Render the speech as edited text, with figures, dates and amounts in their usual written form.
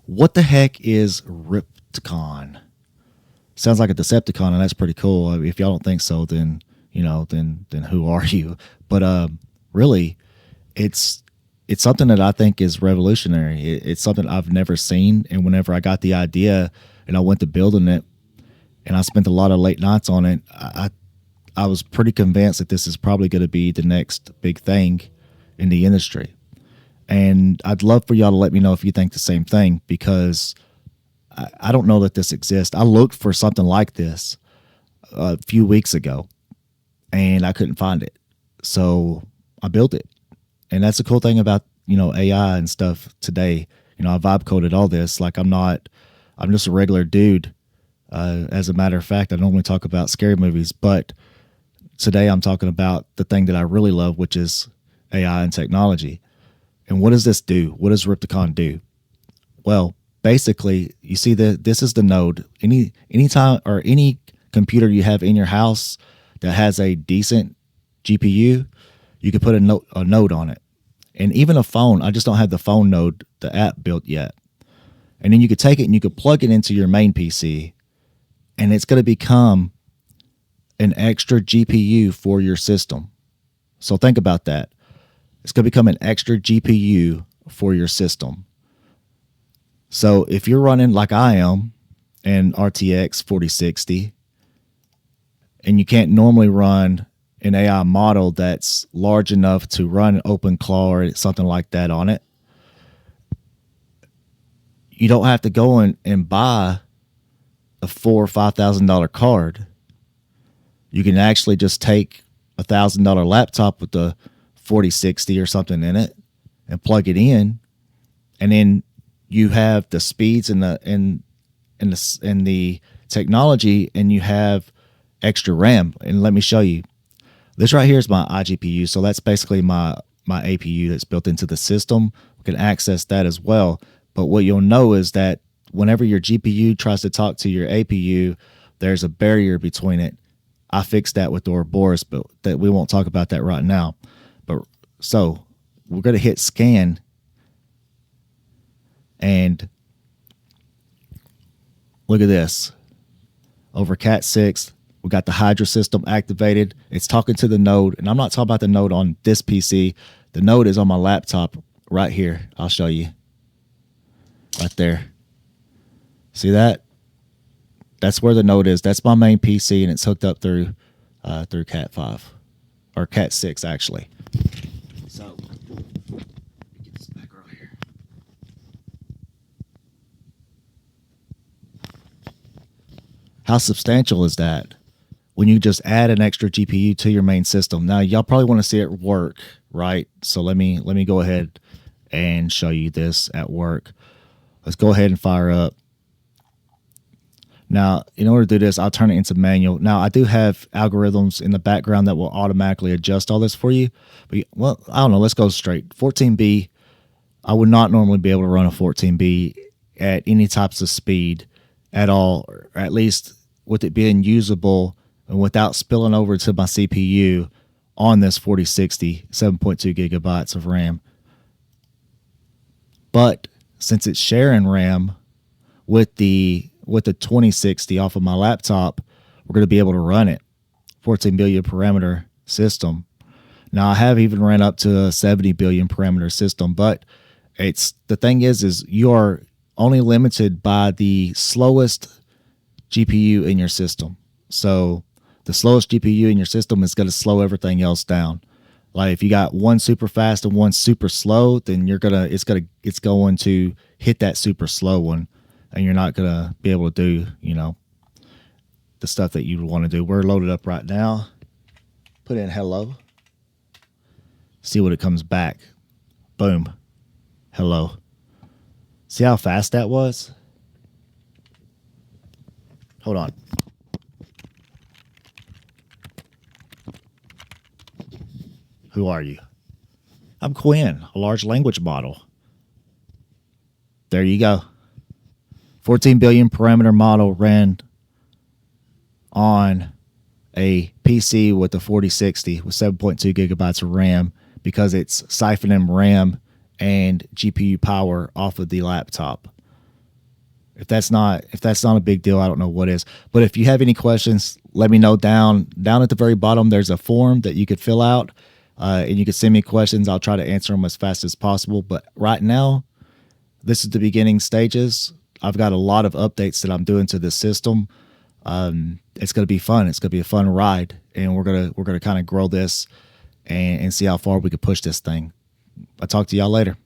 What the heck is Ripticon? Sounds like a Decepticon, and that's pretty cool. I mean, if y'all don't think so, then then who are you? But really, it's it's something that I think is revolutionary. It's something I've never seen, and whenever I got the idea and I went to building it, and I spent a lot of late nights on it, I was pretty convinced that this is probably going to be the next big thing in the industry. And I'd love for y'all to let me know if you think the same thing, because I don't know that this exists. I looked for something like this a few weeks ago and I couldn't find it. So I built it. And that's the cool thing about, AI and stuff today. I vibe coded all this. Like I'm just a regular dude. As a matter of fact, I normally talk about scary movies, but today I'm talking about the thing that I really love, which is AI and technology. And what does this do? What does Ripticon do? Well, basically, you see that this is the node. Anytime or any computer you have in your house that has a decent GPU, you can put a node on it. And even a phone, I just don't have the phone node, the app built yet. And then you could take it and you could plug it into your main PC, and it's going to become an extra GPU for your system. So think about that. It's going to become an extra GPU for your system. So if you're running like I am an RTX 4060, and you can't normally run an AI model that's large enough to run OpenClaw or something like that on it, you don't have to go and buy a $4,000 or $5,000 card. You can actually just take $1,000 laptop with the 4060 or something in it and plug it in, and then you have the speeds and the technology, and you have extra RAM. And let me show you. This right here is my iGPU, so that's basically my APU that's built into the system. We can access that as well. But what you'll know is that whenever your GPU tries to talk to your APU, there's a barrier between it. I fixed that with Ouroboros, but that we won't talk about that right now. But so we're going to hit scan, and look at this. Over Cat 6, we got the Hydra system activated. It's talking to the node, and I'm not talking about the node on this PC. The node is on my laptop right here. I'll show you. Right there. See that? That's where the node is. That's my main PC, and it's hooked up through Cat 5 or Cat 6 actually. So get this back right here. How substantial is that when you just add an extra GPU to your main system? Now y'all probably want to see it work, right? So let me go ahead and show you this at work. Let's go ahead and fire up. Now, in order to do this, I'll turn it into manual. Now, I do have algorithms in the background that will automatically adjust all this for you. But, well, I don't know. Let's go straight. 14B, I would not normally be able to run a 14B at any types of speed at all, or at least with it being usable and without spilling over to my CPU on this 4060, 7.2 gigabytes of RAM. But since it's sharing RAM with the 2060 off of my laptop, we're going to be able to run it. 14 billion parameter system. Now I have even ran up to a 70 billion parameter system, but it's the thing is you are only limited by the slowest GPU in your system. So the slowest GPU in your system is going to slow everything else down. Like if you got one super fast and one super slow, then it's going to hit that super slow one, and you're not gonna be able to do, the stuff that you want to do. We're loaded up right now. Put in hello. See what it comes back. Boom. Hello. See how fast that was? Hold on. Who are you? I'm Quinn, a large language model. There you go. 14 billion parameter model ran on a PC with a 4060 with 7.2 gigabytes of RAM, because it's siphoning RAM and GPU power off of the laptop. If that's not a big deal, I don't know what is. But if you have any questions, let me know down at the very bottom. There's a form that you could fill out, and you can send me questions. I'll try to answer them as fast as possible. But right now, this is the beginning stages. I've got a lot of updates that I'm doing to this system. It's going to be fun. It's going to be a fun ride, and we're gonna kind of grow this and see how far we can push this thing. I'll talk to y'all later.